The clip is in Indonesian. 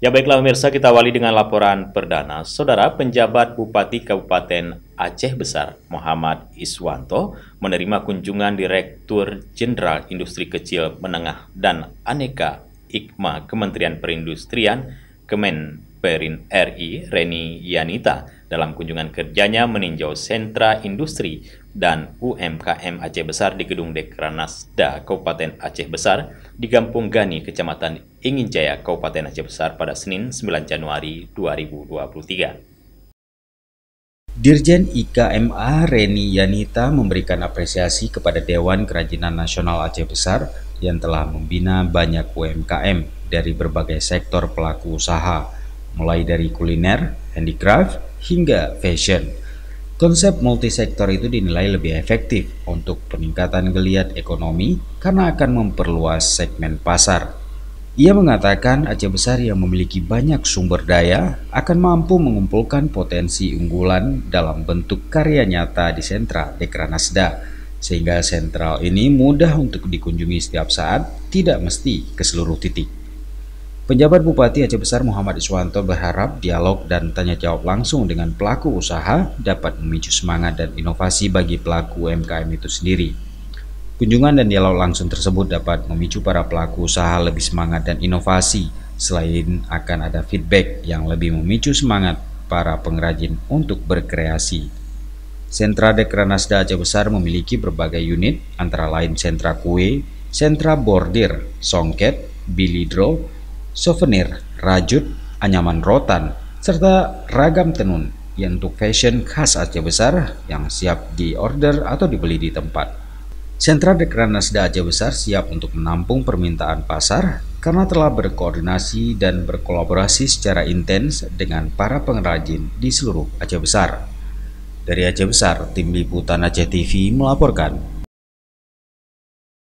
Ya baiklah pemirsa, kita awali dengan laporan perdana. Saudara penjabat Bupati Kabupaten Aceh Besar Muhammad Iswanto menerima kunjungan Direktur Jenderal Industri Kecil Menengah dan Aneka IKMA Kementerian Perindustrian Kemenperin RI Reni Yanita. Dalam kunjungan kerjanya meninjau sentra industri dan UMKM Aceh Besar di Gedung Dekranasda Kabupaten Aceh Besar di Kampung Gani, Kecamatan Inginjaya, Kabupaten Aceh Besar pada Senin 9 Januari 2023. Dirjen IKMA Reni Yanita memberikan apresiasi kepada Dewan Kerajinan Nasional Aceh Besar yang telah membina banyak UMKM dari berbagai sektor pelaku usaha, mulai dari kuliner, handicraft, hingga fashion. Konsep multisektor itu dinilai lebih efektif untuk peningkatan geliat ekonomi karena akan memperluas segmen pasar. Ia mengatakan Aceh Besar yang memiliki banyak sumber daya akan mampu mengumpulkan potensi unggulan dalam bentuk karya nyata di sentra Dekranasda, sehingga sentral ini mudah untuk dikunjungi setiap saat, tidak mesti ke seluruh titik. Penjabat Bupati Aceh Besar Muhammad Iswanto berharap dialog dan tanya jawab langsung dengan pelaku usaha dapat memicu semangat dan inovasi bagi pelaku UMKM itu sendiri. Kunjungan dan dialog langsung tersebut dapat memicu para pelaku usaha lebih semangat dan inovasi, selain akan ada feedback yang lebih memicu semangat para pengrajin untuk berkreasi. Sentra Dekranasda Aceh Besar memiliki berbagai unit, antara lain sentra kue, sentra bordir, songket, bilidro, souvenir, rajut, anyaman rotan, serta ragam tenun yang untuk fashion khas Aceh Besar yang siap diorder atau dibeli di tempat. Sentra Dekranasda Aceh Besar siap untuk menampung permintaan pasar karena telah berkoordinasi dan berkolaborasi secara intens dengan para pengrajin di seluruh Aceh Besar. Dari Aceh Besar, Tim Liputan Aceh TV melaporkan.